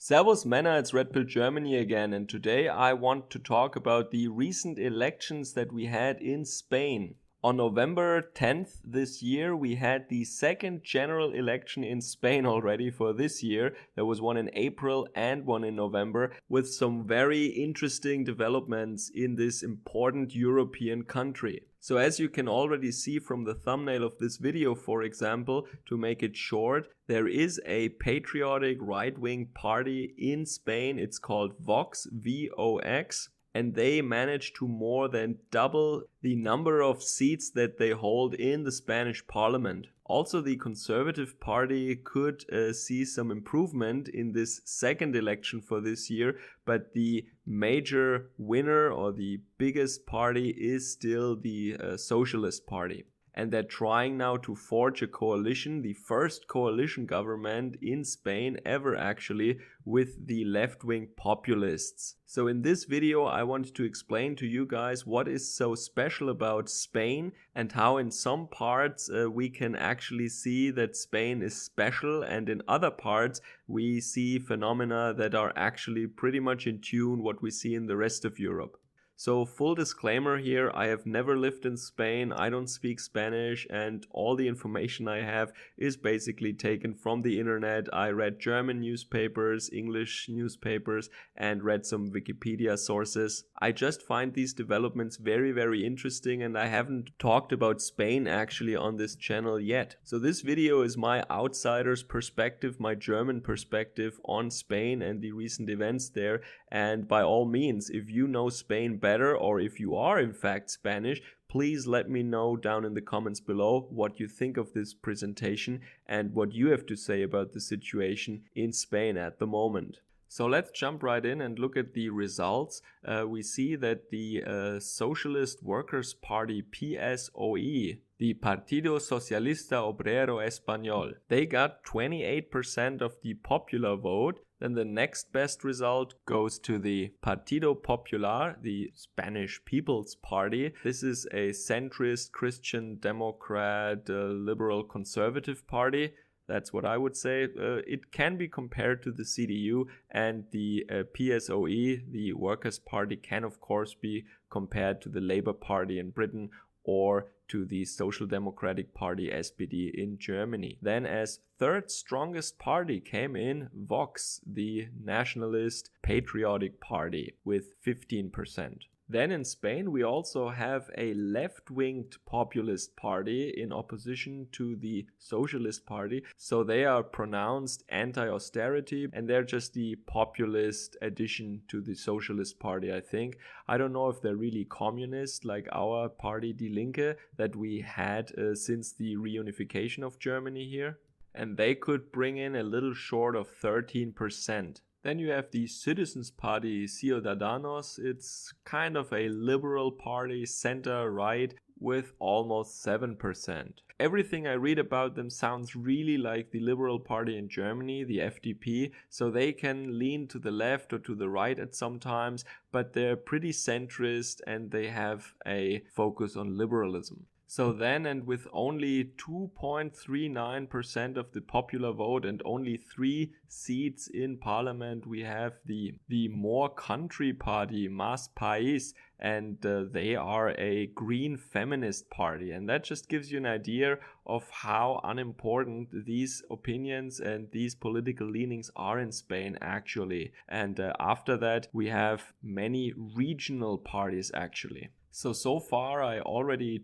Servus Männer, it's Red Pill Germany again, and today I want to talk about the recent elections that we had in Spain. On November 10th this year, we had the second general election in Spain already for this year. There was one in April and one in November, with some very interesting developments in this important European country. So as you can already see from the thumbnail of this video, for example, to make it short, there is a patriotic right-wing party in Spain. It's called Vox, V-O-X. And they managed to more than double the number of seats that they hold in the Spanish parliament. Also, the Conservative Party could see some improvement in this second election for this year, but the major winner or the biggest party is still the Socialist Party. And they're trying now to forge a coalition, the first coalition government in Spain ever actually, with the left-wing populists. So in this video I want to explain to you guys what is so special about Spain and how in some parts we can actually see that Spain is special, and in other parts we see phenomena that are actually pretty much in tune what we see in the rest of Europe. So full disclaimer here, I have never lived in Spain, I don't speak Spanish, and all the information I have is basically taken from the internet. I read German newspapers, English newspapers, and read some Wikipedia sources. I just find these developments very, very interesting, and I haven't talked about Spain actually on this channel yet. So this video is my outsider's perspective, my German perspective on Spain and the recent events there. And by all means, if you know Spain better, or if you are in fact Spanish, please let me know down in the comments below what you think of this presentation and what you have to say about the situation in Spain at the moment. So let's jump right in and look at the results. We see that the Socialist Workers' Party, PSOE, the Partido Socialista Obrero Español, they got 28% of the popular vote. Then the next best result goes to the Partido Popular, the Spanish People's Party. This is a centrist Christian Democrat liberal conservative party. That's what I would say. It can be compared to the CDU, and the PSOE, the Workers' Party, can of course be compared to the Labour Party in Britain or to the Social Democratic Party SPD in Germany. Then as third strongest party came in Vox, the nationalist patriotic party, with 15%. Then in Spain we also have a left-winged populist party in opposition to the Socialist Party. So they are pronounced anti-austerity, and they're just the populist addition to the Socialist Party, I think. I don't know if they're really communist like our party Die Linke that we had since the reunification of Germany here. And they could bring in a little short of 13%. Then you have the Citizens Party, Ciudadanos. It's kind of a liberal party, center-right, with almost 7%. Everything I read about them sounds really like the Liberal Party in Germany, the FDP, so they can lean to the left or to the right at some times, but they're pretty centrist and they have a focus on liberalism. So then, and with only 2.39% of the popular vote and only 3 seats in parliament, we have the More Country Party, Más País, and they are a green feminist party. And that just gives you an idea of how unimportant these opinions and these political leanings are in Spain actually. And after that, we have many regional parties actually. So far I already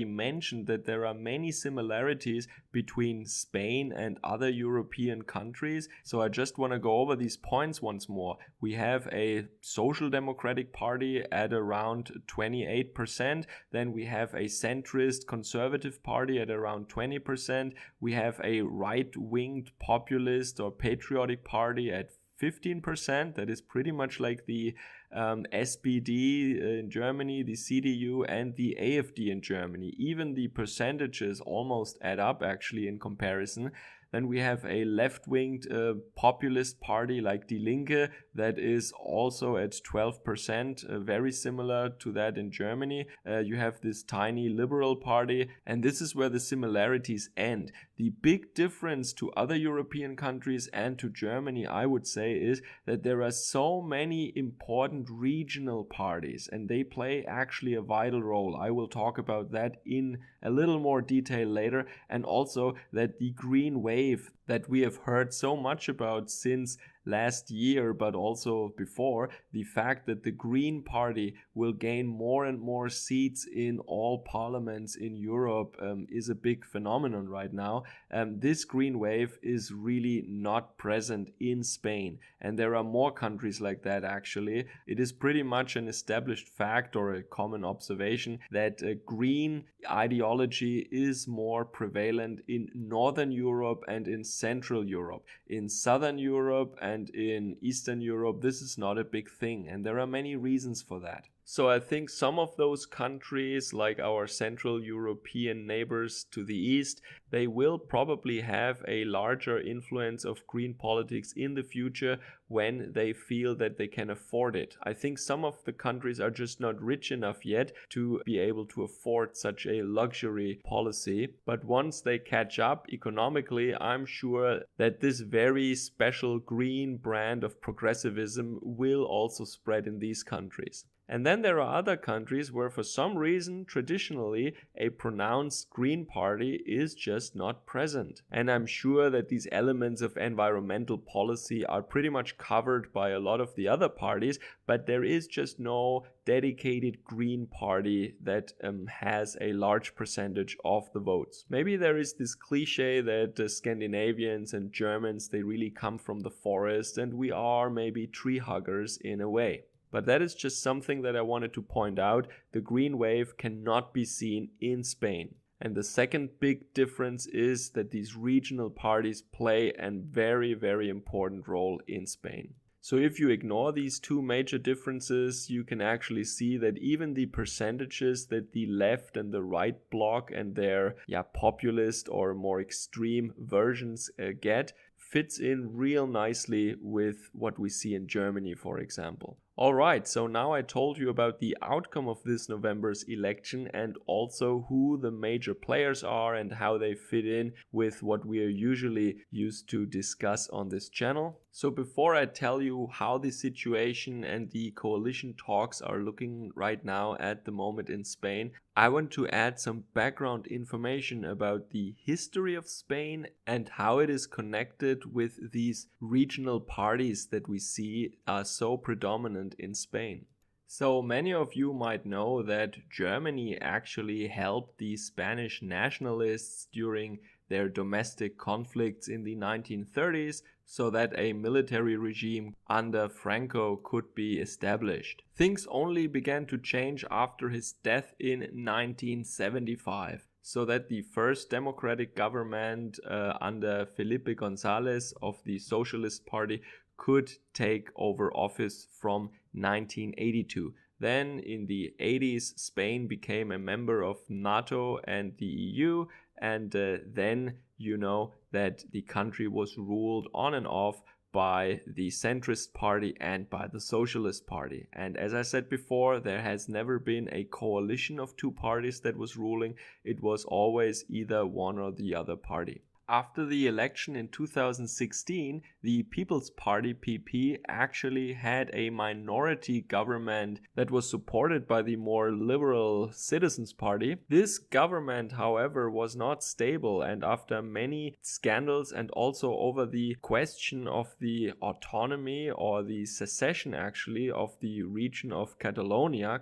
mentioned that there are many similarities between Spain and other European countries. So I just want to go over these points once more. We have a Social Democratic Party at around 28%. Then we have a centrist Conservative Party at around 20%. We have a right-winged populist or patriotic party at 15%. That is pretty much like the SPD in Germany, the CDU, and the AfD in Germany. Even the percentages almost add up actually in comparison. Then we have a left-winged populist party like Die Linke that is also at 12%, very similar to that in Germany. You have this tiny liberal party, and this is where the similarities end. The big difference to other European countries and to Germany, I would say, is that there are so many important regional parties, and they play actually a vital role. I will talk about that in a little more detail later, and also that the green wave that we have heard so much about since last year, but also before, the fact that the Green Party will gain more and more seats in all parliaments in Europe is a big phenomenon right now. This green wave is really not present in Spain, and there are more countries like that actually. It is pretty much an established fact or a common observation that green ideology is more prevalent in Northern Europe and in Central Europe. In Southern Europe and in Eastern Europe, this is not a big thing, and there are many reasons for that. So I think some of those countries, like our Central European neighbors to the east, they will probably have a larger influence of green politics in the future when they feel that they can afford it. I think some of the countries are just not rich enough yet to be able to afford such a luxury policy. But once they catch up economically, I'm sure that this very special green brand of progressivism will also spread in these countries. And then there are other countries where for some reason, traditionally, a pronounced Green Party is just not present. And I'm sure that these elements of environmental policy are pretty much covered by a lot of the other parties, but there is just no dedicated Green Party that has a large percentage of the votes. Maybe there is this cliche that Scandinavians and Germans, they really come from the forest and we are maybe tree huggers in a way. But that is just something that I wanted to point out. The green wave cannot be seen in Spain. And the second big difference is that these regional parties play a very, very important role in Spain. So if you ignore these two major differences, you can actually see that even the percentages that the left and the right bloc and their populist or more extreme versions get fits in real nicely with what we see in Germany, for example. Alright, so now I told you about the outcome of this November's election and also who the major players are and how they fit in with what we are usually used to discuss on this channel. So before I tell you how the situation and the coalition talks are looking right now at the moment in Spain, I want to add some background information about the history of Spain and how it is connected with these regional parties that we see are so predominant in Spain. So many of you might know that Germany actually helped the Spanish nationalists during their domestic conflicts in the 1930s so that a military regime under Franco could be established. Things only began to change after his death in 1975. So that the first democratic government under Felipe González of the Socialist Party could take over office from 1982. Then in the 80s, Spain became a member of NATO and the EU, and then you know that the country was ruled on and off by the centrist party and by the Socialist Party. And as I said before, there has never been a coalition of two parties that was ruling. It was always either one or the other party. After the election in 2016, the People's Party PP actually had a minority government that was supported by the more liberal Citizens Party. This government, however, was not stable, and after many scandals and also over the question of the autonomy or the secession actually of the region of Catalonia,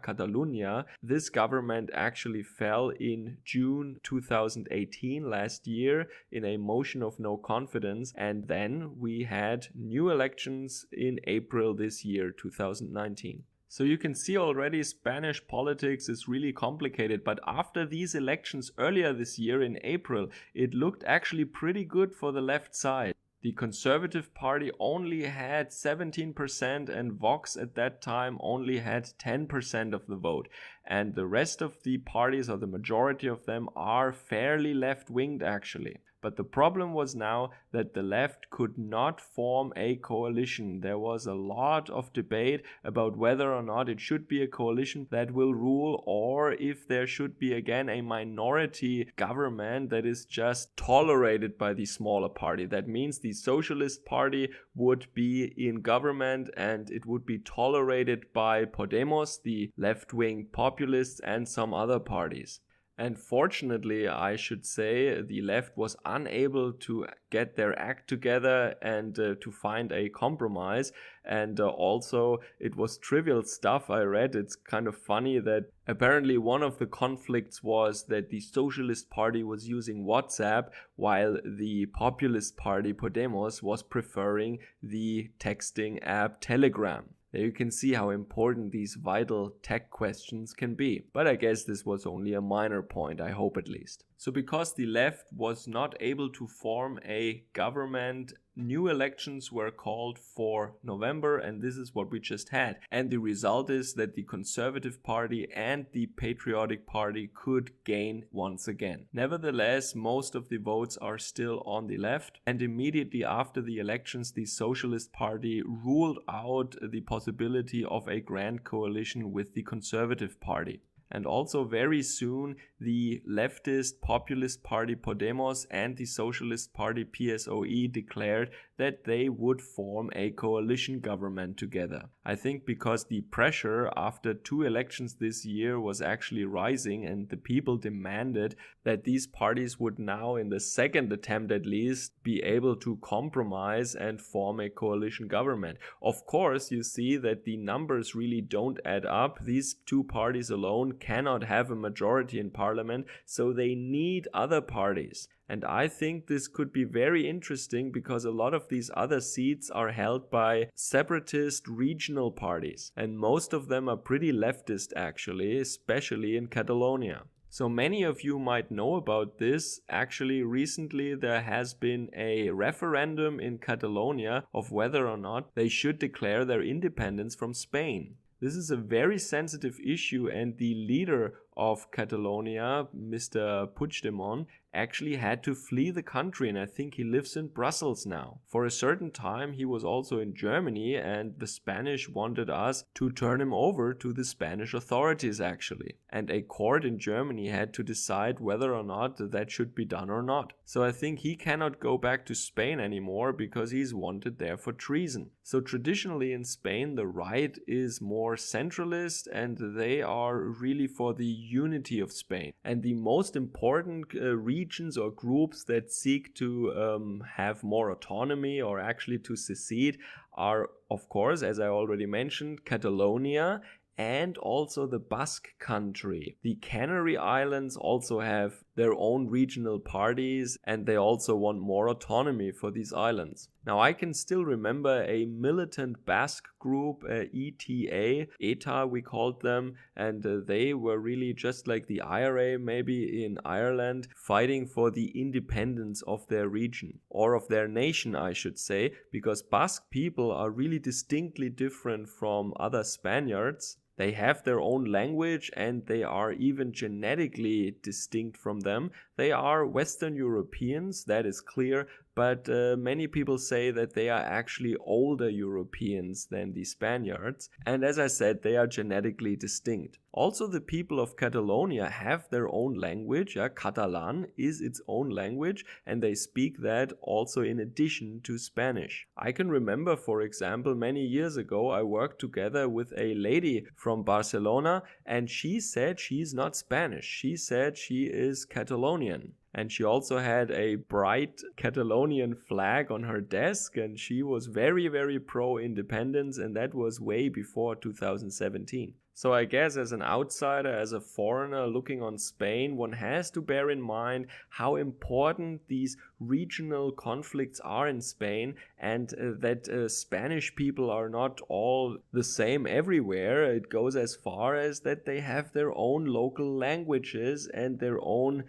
this government actually fell in June 2018 last year in a motion of no confidence, and then we had new elections in April this year, 2019. So you can see already Spanish politics is really complicated, but after these elections earlier this year in April, it looked actually pretty good for the left side. The Conservative Party only had 17% and Vox at that time only had 10% of the vote. And the rest of the parties, or the majority of them, are fairly left-winged actually. But the problem was now that the left could not form a coalition. There was a lot of debate about whether or not it should be a coalition that will rule, or if there should be again a minority government that is just tolerated by the smaller party. That means the Socialist Party would be in government and it would be tolerated by Podemos, the left-wing populists, and some other parties. And fortunately, I should say, the left was unable to get their act together and to find a compromise. And also, it was trivial stuff I read. It's kind of funny that apparently one of the conflicts was that the Socialist Party was using WhatsApp, while the populist party Podemos was preferring the texting app Telegram. There you can see how important these vital tech questions can be. But I guess this was only a minor point, I hope at least. So because the left was not able to form a government, new elections were called for November, and this is what we just had. And the result is that the Conservative Party and the Patriotic Party could gain once again. Nevertheless, most of the votes are still on the left, and immediately after the elections, the Socialist Party ruled out the possibility of a grand coalition with the Conservative Party. And also very soon, the leftist populist party Podemos and the Socialist Party PSOE declared that they would form a coalition government together. I think because the pressure after 2 elections this year was actually rising, and the people demanded that these parties would now, in the second attempt at least, be able to compromise and form a coalition government. Of course, you see that the numbers really don't add up. These 2 parties alone cannot have a majority in parliament, so they need other parties. And I think this could be very interesting because a lot of these other seats are held by separatist regional parties. And most of them are pretty leftist actually, especially in Catalonia. So many of you might know about this. Actually, recently there has been a referendum in Catalonia of whether or not they should declare their independence from Spain. This is a very sensitive issue, and the leader of Catalonia, Mr. Puigdemont, actually had to flee the country, and I think he lives in Brussels now. For a certain time he was also in Germany, and the Spanish wanted us to turn him over to the Spanish authorities actually. And a court in Germany had to decide whether or not that should be done or not. So I think he cannot go back to Spain anymore because he's wanted there for treason. So traditionally in Spain the right is more centralist, and they are really for the unity of Spain. And the most important regions or groups that seek to have more autonomy or actually to secede are, of course, as I already mentioned, Catalonia and also the Basque country. The Canary Islands also have their own regional parties, and they also want more autonomy for these islands. Now I can still remember a militant Basque group, ETA we called them, and they were really just like the IRA maybe in Ireland, fighting for the independence of their region, or of their nation I should say, because Basque people are really distinctly different from other Spaniards. They have their own language and they are even genetically distinct from them. They are Western Europeans, that is clear, but many people say that they are actually older Europeans than the Spaniards. And as I said, they are genetically distinct. Also, the people of Catalonia have their own language. Catalan is its own language, and they speak that also in addition to Spanish. I can remember, for example, many years ago, I worked together with a lady from Barcelona, and she said she's not Spanish. She said she is Catalonian. And she also had a bright Catalonian flag on her desk, and she was very, very pro-independence, and that was way before 2017. So I guess as an outsider, as a foreigner looking on Spain, one has to bear in mind how important these regional conflicts are in Spain, and that Spanish people are not all the same everywhere. It goes as far as that they have their own local languages and their own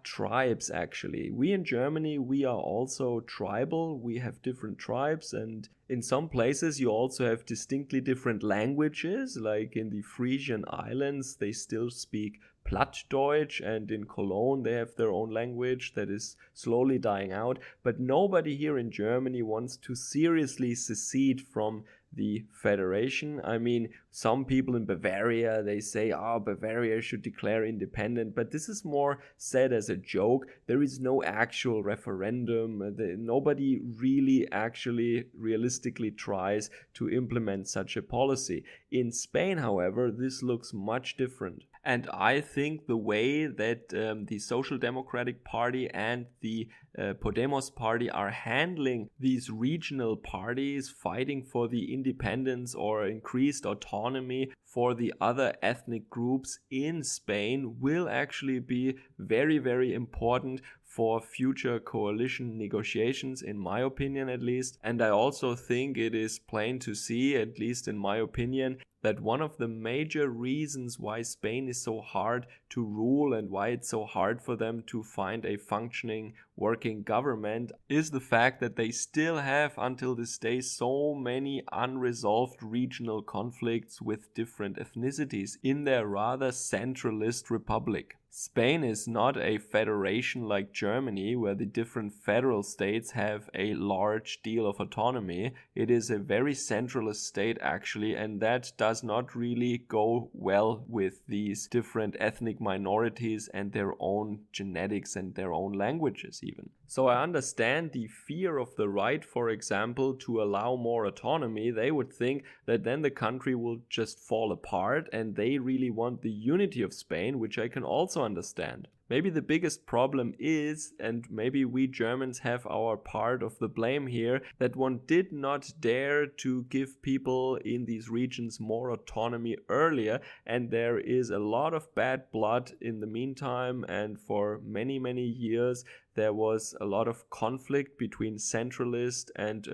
tribes actually. We in Germany, we are also tribal. We have different tribes, and in some places you also have distinctly different languages, like in the Frisian Islands they still speak Plattdeutsch, and in Cologne they have their own language that is slowly dying out. But nobody here in Germany wants to seriously secede from the federation. I mean, some people in Bavaria, they say, oh, Bavaria should declare independent, but this is more said as a joke. There is no actual referendum. Nobody really actually realistically tries to implement such a policy. In Spain, however, this looks much different. And I think the way that the Social Democratic Party and the Podemos party are handling these regional parties fighting for the independence or increased autonomy for the other ethnic groups in Spain will actually be very, very important for future coalition negotiations, in my opinion at least. And I also think it is plain to see, at least in my opinion, that one of the major reasons why Spain is so hard to rule and why it's so hard for them to find a functioning working government is the fact that they still have until this day so many unresolved regional conflicts with different ethnicities in their rather centralist republic. Spain is not a federation like Germany, where the different federal states have a large deal of autonomy. It is a very centralist state actually, and that does not really go well with these different ethnic minorities and their own genetics and their own languages even. So I understand the fear of the right, for example, to allow more autonomy. They would think that then the country will just fall apart, and they really want the unity of Spain, which I can also understand. Maybe the biggest problem is, and maybe we Germans have our part of the blame here, that one did not dare to give people in these regions more autonomy earlier, and there is a lot of bad blood in the meantime, and for many, many years there was a lot of conflict between centralist and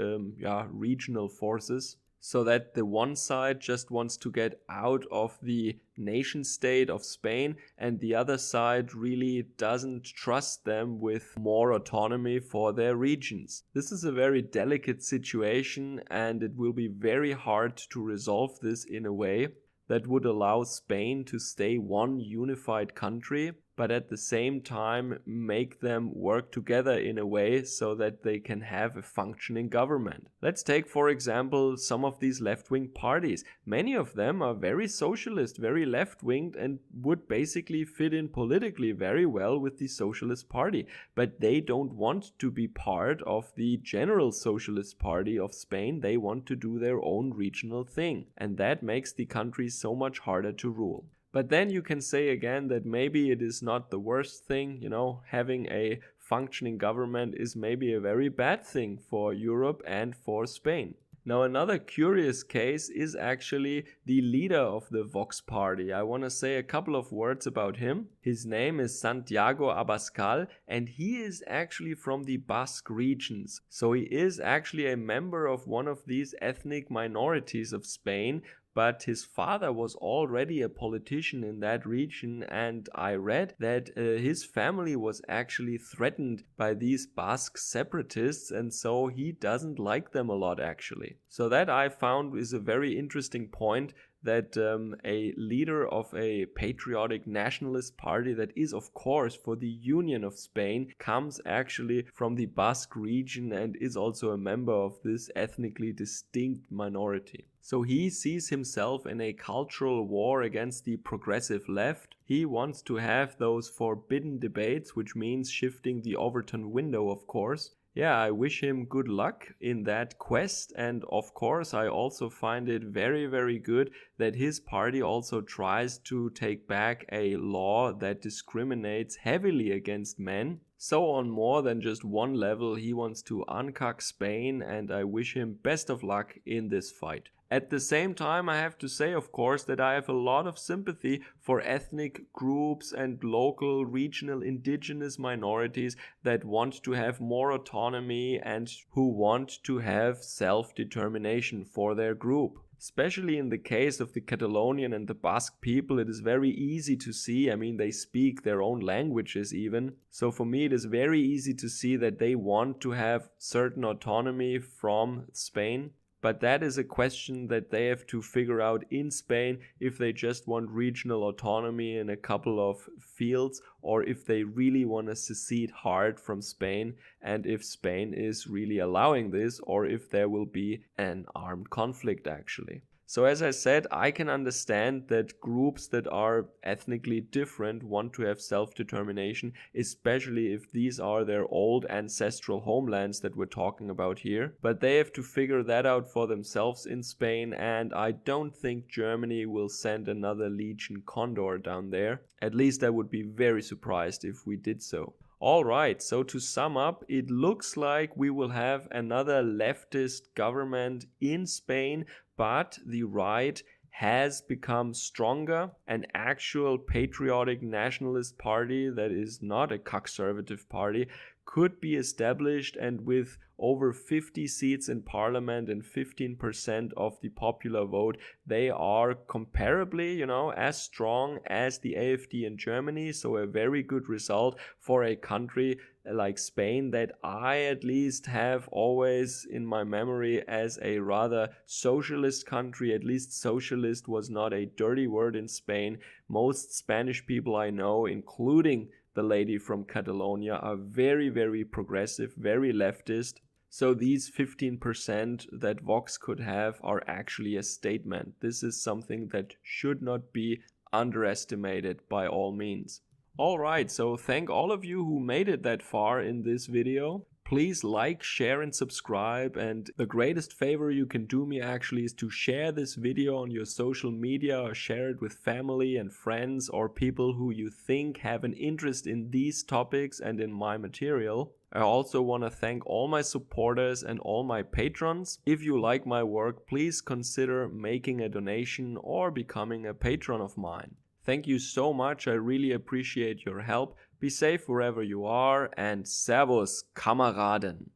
regional forces. So that the one side just wants to get out of the nation state of Spain, and the other side really doesn't trust them with more autonomy for their regions. This is a very delicate situation, and it will be very hard to resolve this in a way that would allow Spain to stay one unified country, but at the same time make them work together in a way so that they can have a functioning government. Let's take, for example, some of these left-wing parties. Many of them are very socialist, very left-winged, and would basically fit in politically very well with the Socialist Party, but they don't want to be part of the general Socialist Party of Spain. They want to do their own regional thing, and that makes the country so much harder to rule. But then you can say again that maybe it is not the worst thing, having a functioning government is maybe a very bad thing for Europe and for Spain. Now, another curious case is actually the leader of the Vox party. I want to say a couple of words about him. His name is Santiago Abascal, and he is actually from the Basque regions. So he is actually a member of one of these ethnic minorities of Spain, but his father was already a politician in that region, and I read that his family was actually threatened by these Basque separatists, and so he doesn't like them a lot actually. So that I found is a very interesting point, that a leader of a patriotic nationalist party that is of course for the Union of Spain comes actually from the Basque region and is also a member of this ethnically distinct minority. So he sees himself in a cultural war against the progressive left. He wants to have those forbidden debates, which means shifting the Overton window, of course. Yeah, I wish him good luck in that quest, and of course I also find it very, very good that his party also tries to take back a law that discriminates heavily against men. So on more than just one level, he wants to uncuck Spain, and I wish him best of luck in this fight. At the same time, I have to say, of course, that I have a lot of sympathy for ethnic groups and local, regional, indigenous minorities that want to have more autonomy and who want to have self-determination for their group. Especially in the case of the Catalonian and the Basque people, it is very easy to see. I mean, they speak their own languages even. So for me, it is very easy to see that they want to have certain autonomy from Spain. But that is a question that they have to figure out in Spain, if they just want regional autonomy in a couple of fields, or if they really want to secede hard from Spain, and if Spain is really allowing this, or if there will be an armed conflict actually. So as I said, I can understand that groups that are ethnically different want to have self-determination, especially if these are their old ancestral homelands that we're talking about here. But they have to figure that out for themselves in Spain, and I don't think Germany will send another Legion Condor down there. At least I would be very surprised if we did so. Alright, so to sum up, it looks like we will have another leftist government in Spain, but the right has become stronger. An actual patriotic nationalist party that is not a conservative party could be established, and with over 50 seats in parliament and 15% of the popular vote, they are comparably, as strong as the AfD in Germany. So a very good result for a country like Spain that I at least have always in my memory as a rather socialist country. At least socialist was not a dirty word in Spain. Most Spanish people I know, including the lady from Catalonia, are very, very progressive, very leftist. So these 15% that Vox could have are actually a statement. This is something that should not be underestimated by all means. Alright, so thank all of you who made it that far in this video. Please like, share and subscribe, and the greatest favor you can do me actually is to share this video on your social media, or share it with family and friends or people who you think have an interest in these topics and in my material. I also want to thank all my supporters and all my patrons. If you like my work, please consider making a donation or becoming a patron of mine. Thank you so much, I really appreciate your help. Be safe wherever you are, and Servus, Kameraden!